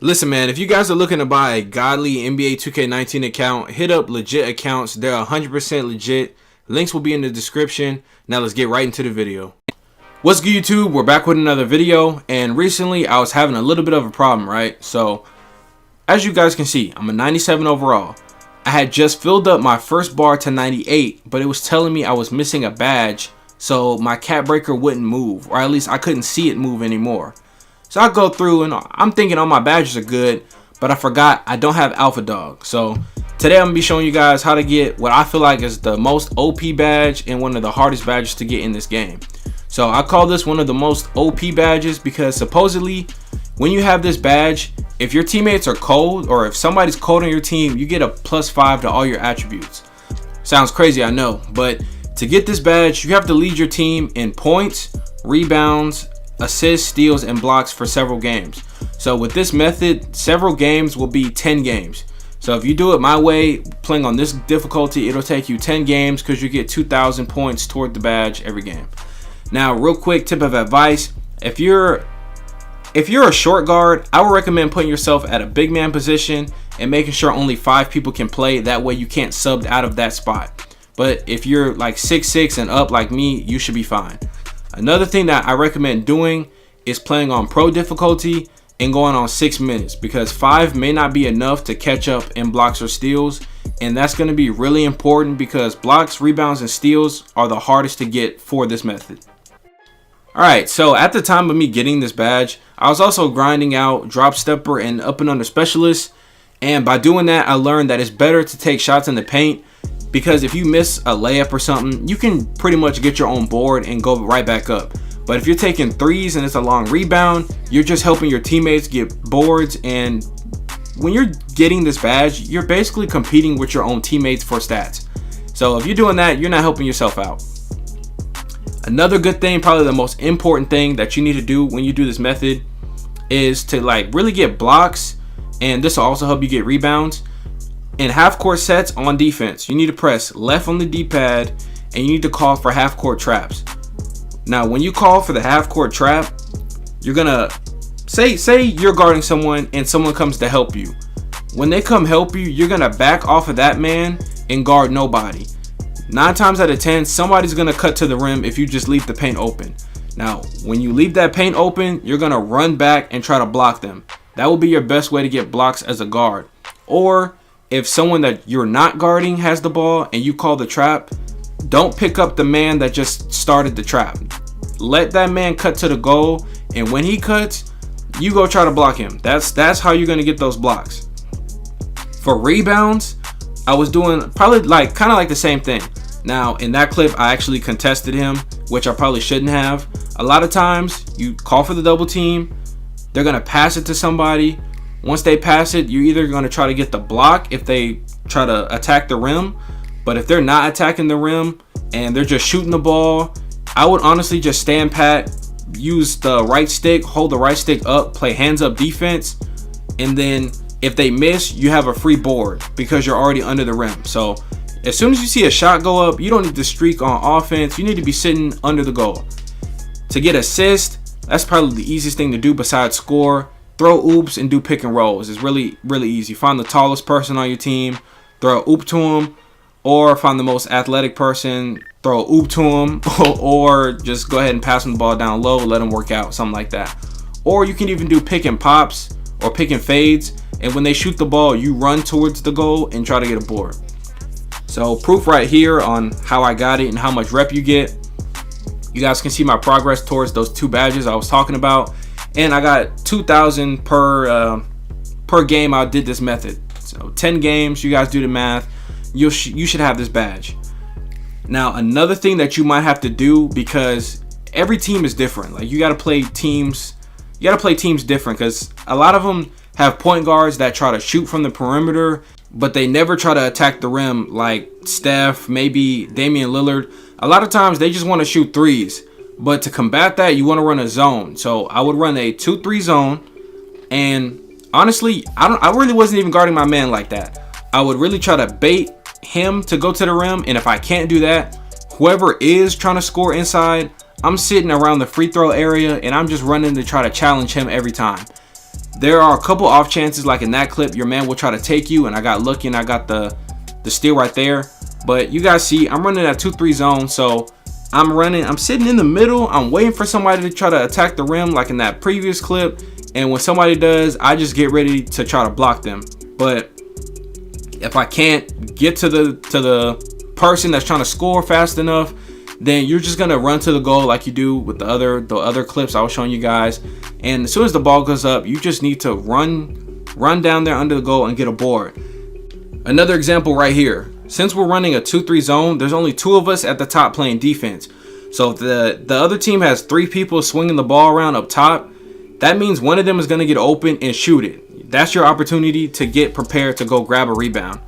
Listen, man, if you guys are looking to buy a godly NBA 2K19 account, hit up Legit Accounts. They're 100% legit. Links will be in the description. Now let's get right into the video. What's good, YouTube? We're back with another video, and recently I was having a little bit of a problem, right? So, as you guys can see, I'm a 97 overall. I had just filled up my first bar to 98, but it was telling me I was missing a badge, so my cat breaker wouldn't move, or at least I couldn't see it move anymore. So I go through and I'm thinking all my badges are good, but I forgot I don't have Alpha Dog. So today I'm gonna be showing you guys how to get what I feel like is the most OP badge and one of the hardest badges to get in this game. So I call this one of the most OP badges because supposedly when you have this badge, if your teammates are cold or if somebody's cold on your team, you get a +5 to all your attributes. Sounds crazy, I know, but to get this badge, you have to lead your team in points, rebounds, assists, steals, and blocks for several games. So with this method, several games will be 10 games. So if you do it my way, playing on this difficulty, it'll take you 10 games because you get 2,000 points toward the badge every game. Now, real quick tip of advice, if you're a short guard, I would recommend putting yourself at a big man position and making sure only 5 people can play. That way you can't sub out of that spot. But if you're like 6'6" and up like me, you should be fine. Another thing that I recommend doing is playing on pro difficulty and going on 6 minutes, because 5 may not be enough to catch up in blocks or steals, and that's going to be really important because blocks, rebounds, and steals are the hardest to get for this method. Alright, so at the time of me getting this badge, I was also grinding out drop stepper and up and under specialist, and by doing that I learned that it's better to take shots in the paint, because if you miss a layup or something, you can pretty much get your own board and go right back up. But if you're taking threes and it's a long rebound, you're just helping your teammates get boards, and when you're getting this badge, you're basically competing with your own teammates for stats. So if you're doing that, you're not helping yourself out. Another good thing, probably the most important thing that you need to do when you do this method, is to really get blocks, and this will also help you get rebounds. In half-court sets on defense, you need to press left on the D-pad and you need to call for half-court traps. Now, when you call for the half-court trap, you're gonna say you're guarding someone and someone comes to help you. When they come help you, you're gonna back off of that man and guard nobody. 9 times out of 10, somebody's gonna cut to the rim if you just leave the paint open. Now, when you leave that paint open, you're gonna run back and try to block them. That will be your best way to get blocks as a guard. Or if someone that you're not guarding has the ball and you call the trap, don't pick up the man that just started the trap. Let that man cut to the goal, and when he cuts, you go try to block him. That's how you're gonna get those blocks. For rebounds, I was doing probably kind of like the same thing. Now in that clip, I actually contested him, which I probably shouldn't have. A lot of times you call for the double team, they're gonna pass it to somebody. Once they pass it, you're either going to try to get the block if they try to attack the rim. But if they're not attacking the rim and they're just shooting the ball, I would honestly just stand pat, use the right stick, hold the right stick up, play hands up defense. And then if they miss, you have a free board because you're already under the rim. So as soon as you see a shot go up, you don't need to streak on offense. You need to be sitting under the goal. To get assist, that's probably the easiest thing to do besides score. Throw oops and do pick and rolls. It's really easy. Find the tallest person on your team, throw an oop to him, or find the most athletic person, throw an oop to him, or just go ahead and pass them the ball down low, let them work out, something like that. Or you can even do pick and pops or pick and fades, and when they shoot the ball, you run towards the goal and try to get a board. So proof right here on how I got it and how much rep you get. You guys can see my progress towards those 2 badges I was talking about. And I got 2,000 per game I did this method. So 10 games, you guys do the math, you should have this badge. Now another thing that you might have to do, because every team is different. Like you gotta play teams different, because a lot of them have point guards that try to shoot from the perimeter, but they never try to attack the rim, like Steph, maybe Damian Lillard. A lot of times they just want to shoot threes. But to combat that, you want to run a zone. So I would run a 2-3 zone, and honestly, I really wasn't even guarding my man like that. I would really try to bait him to go to the rim, and if I can't do that, whoever is trying to score inside, I'm sitting around the free throw area and I'm just running to try to challenge him every time. There are a couple off chances, like in that clip, your man will try to take you, and I got lucky and I got the steal right there. But you guys see, I'm running that 2-3 zone, so I'm sitting in the middle. I'm waiting for somebody to try to attack the rim like in that previous clip. And when somebody does, I just get ready to try to block them. But if I can't get to the person that's trying to score fast enough, then you're just gonna run to the goal like you do with the other clips I was showing you guys. And as soon as the ball goes up, you just need to run down there under the goal and get a board. Another example right here. Since we're running a 2-3 zone, there's only 2 of us at the top playing defense. So if the other team has 3 people swinging the ball around up top, that means one of them is going to get open and shoot it. That's your opportunity to get prepared to go grab a rebound.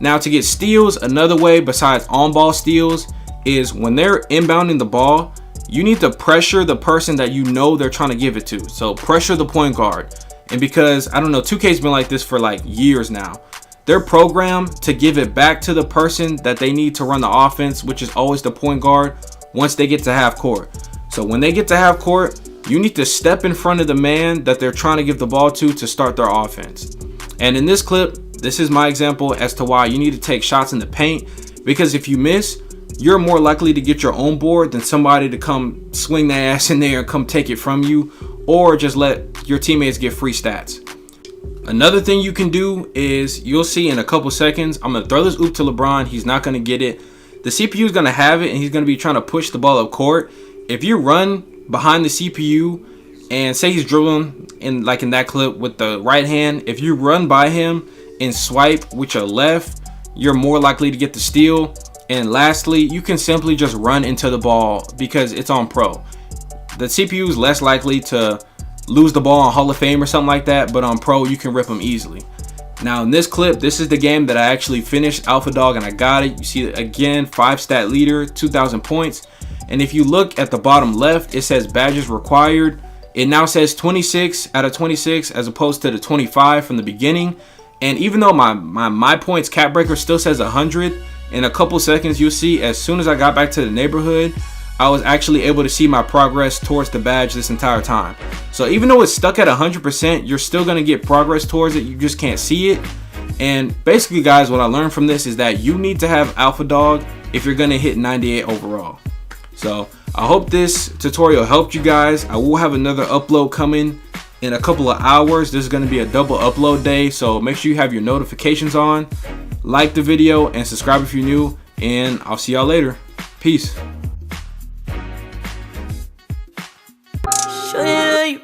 Now, to get steals, another way besides on-ball steals is when they're inbounding the ball, you need to pressure the person that you know they're trying to give it to. So pressure the point guard. And because, I don't know, 2K's been like this for like years now. They're programmed to give it back to the person that they need to run the offense, which is always the point guard, once they get to half court. So when they get to half court, you need to step in front of the man that they're trying to give the ball to start their offense. And in this clip, this is my example as to why you need to take shots in the paint, because if you miss, you're more likely to get your own board than somebody to come swing their ass in there and come take it from you, or just let your teammates get free stats. Another thing you can do is, you'll see in a couple seconds, I'm going to throw this oop to LeBron. He's not going to get it. The CPU is going to have it, and he's going to be trying to push the ball up court. If you run behind the CPU and say he's dribbling in like in that clip with the right hand, if you run by him and swipe with your left, you're more likely to get the steal. And lastly, you can simply just run into the ball because it's on pro. The CPU is less likely to lose the ball on Hall of Fame or something like that, but on pro you can rip them easily. Now in this clip, this is the game that I actually finished Alpha Dog and I got it. You see it again, 5 stat leader, 2,000 points. And if you look at the bottom left, it says badges required. It now says 26 out of 26 as opposed to the 25 from the beginning. And even though my points cap breaker still says 100, in a couple seconds you'll see, as soon as I got back to the neighborhood, I was actually able to see my progress towards the badge this entire time. So even though it's stuck at 100%, you're still going to get progress towards it. You just can't see it. And basically, guys, what I learned from this is that you need to have Alpha Dog if you're going to hit 98 overall. So I hope this tutorial helped you guys. I will have another upload coming in a couple of hours. This is going to be a double upload day, so make sure you have your notifications on. Like the video and subscribe if you're new, and I'll see y'all later. Peace. Show you